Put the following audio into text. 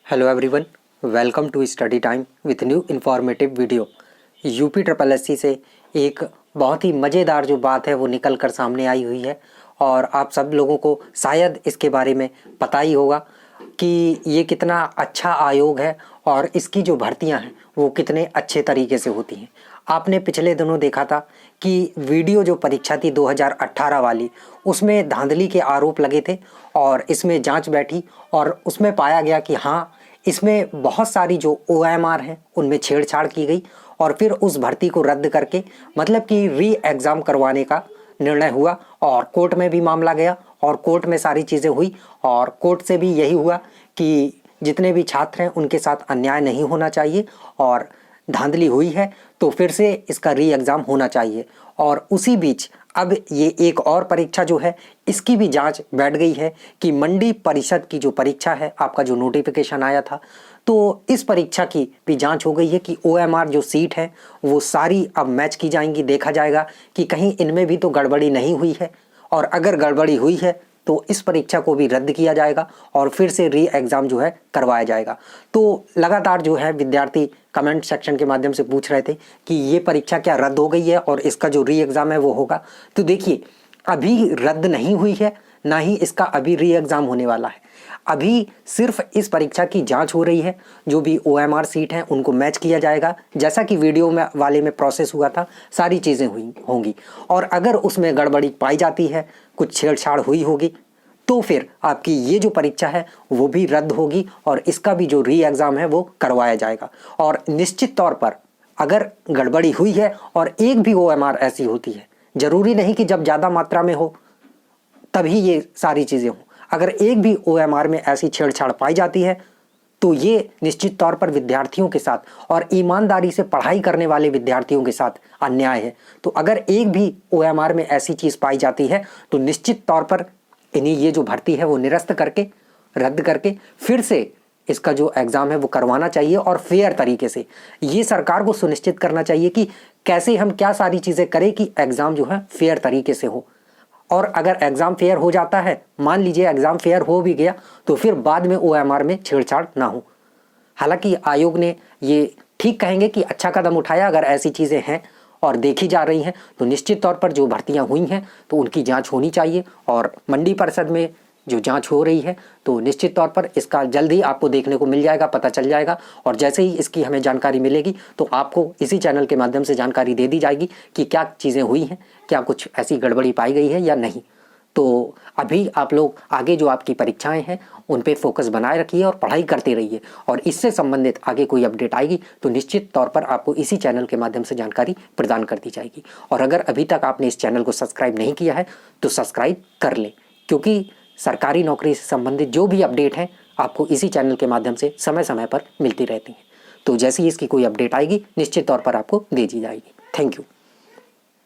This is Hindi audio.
Hello everyone, welcome to study time with new informative video. UP triple SC से एक बहुत ही मज़ेदार जो बात है वो निकल कर सामने आई हुई है और आप सब लोगों को शायद इसके बारे में पता ही होगा कि ये कितना अच्छा आयोग है और इसकी जो भर्तियां हैं वो कितने अच्छे तरीके से होती हैं। आपने पिछले दिनों देखा था कि वीडियो जो परीक्षा थी 2018 वाली, उसमें धांधली के आरोप लगे थे और इसमें जांच बैठी और उसमें पाया गया कि हाँ, इसमें बहुत सारी जो OMR हैं उनमें छेड़छाड़ की गई और फिर उस भर्ती को रद्द करके मतलब कि री एग्ज़ाम करवाने का निर्णय हुआ और कोर्ट में भी मामला गया और कोर्ट में सारी चीज़ें हुई और कोर्ट से भी यही हुआ कि जितने भी छात्र हैं उनके साथ अन्याय नहीं होना चाहिए और धांधली हुई है तो फिर से इसका री एग्ज़ाम होना चाहिए। और उसी बीच अब ये एक और परीक्षा जो है इसकी भी जांच बैठ गई है कि मंडी परिषद की जो परीक्षा है, आपका जो नोटिफिकेशन आया था, तो इस परीक्षा की भी जांच हो गई है कि OMR जो सीट है वो सारी अब मैच की जाएंगी। देखा जाएगा कि कहीं इनमें भी तो गड़बड़ी नहीं हुई है और अगर गड़बड़ी हुई है तो इस परीक्षा को भी रद्द किया जाएगा और फिर से री एग्ज़ाम जो है करवाया जाएगा। तो लगातार जो है विद्यार्थी कमेंट सेक्शन के माध्यम से पूछ रहे थे कि ये परीक्षा क्या रद्द हो गई है और इसका जो री एग्ज़ाम है वो होगा। तो देखिए, अभी रद्द नहीं हुई है, ना ही इसका अभी री एग्ज़ाम होने वाला है। अभी सिर्फ इस परीक्षा की जांच हो रही है। जो भी OMR सीट हैं उनको मैच किया जाएगा, जैसा कि वीडियो में वाले में प्रोसेस हुआ था, सारी चीज़ें हुई होंगी। और अगर उसमें गड़बड़ी पाई जाती है, कुछ छेड़छाड़ हुई होगी, तो फिर आपकी ये जो परीक्षा है वो भी रद्द होगी और इसका भी जो री एग्ज़ाम है वो करवाया जाएगा। और निश्चित तौर पर अगर गड़बड़ी हुई है और एक भी OMR ऐसी होती है, ज़रूरी नहीं कि जब ज़्यादा मात्रा में हो तभी ये सारी चीज़ें हों, अगर एक भी OMR में ऐसी छेड़छाड़ पाई जाती है तो ये निश्चित तौर पर विद्यार्थियों के साथ और ईमानदारी से पढ़ाई करने वाले विद्यार्थियों के साथ अन्याय है। तो अगर एक भी OMR में ऐसी चीज़ पाई जाती है तो निश्चित तौर पर इन्हीं ये जो भर्ती है वो निरस्त करके, रद्द करके फिर से इसका जो एग्ज़ाम है वो करवाना चाहिए और फेयर तरीके से। ये सरकार को सुनिश्चित करना चाहिए कि कैसे हम क्या सारी चीज़ें करें कि एग्ज़ाम जो है फेयर तरीके से हो। और अगर एग्ज़ाम फेयर हो जाता है, मान लीजिए एग्ज़ाम फेयर हो भी गया, तो फिर बाद में OMR में छेड़छाड़ ना हो। हालांकि आयोग ने ये ठीक कहेंगे कि अच्छा कदम उठाया, अगर ऐसी चीज़ें हैं और देखी जा रही हैं तो निश्चित तौर पर जो भर्तियां हुई हैं तो उनकी जांच होनी चाहिए। और मंडी परिषद में जो जांच हो रही है तो निश्चित तौर पर इसका जल्द ही आपको देखने को मिल जाएगा, पता चल जाएगा। और जैसे ही इसकी हमें जानकारी मिलेगी तो आपको इसी चैनल के माध्यम से जानकारी दे दी जाएगी कि क्या चीज़ें हुई हैं, क्या कुछ ऐसी गड़बड़ी पाई गई है या नहीं। तो अभी आप लोग आगे जो आपकी परीक्षाएं हैं उन पे फोकस बनाए रखिए और पढ़ाई करते रहिए और इससे संबंधित आगे कोई अपडेट आएगी तो निश्चित तौर पर आपको इसी चैनल के माध्यम से जानकारी प्रदान कर दी जाएगी। और अगर अभी तक आपने इस चैनल को सब्सक्राइब नहीं किया है तो सब्सक्राइब कर लें, क्योंकि सरकारी नौकरी से संबंधित जो भी अपडेट हैं आपको इसी चैनल के माध्यम से समय समय पर मिलती रहती हैं। तो जैसे ही इसकी कोई अपडेट आएगी निश्चित तौर पर आपको दे दी जाएगी। Thank you.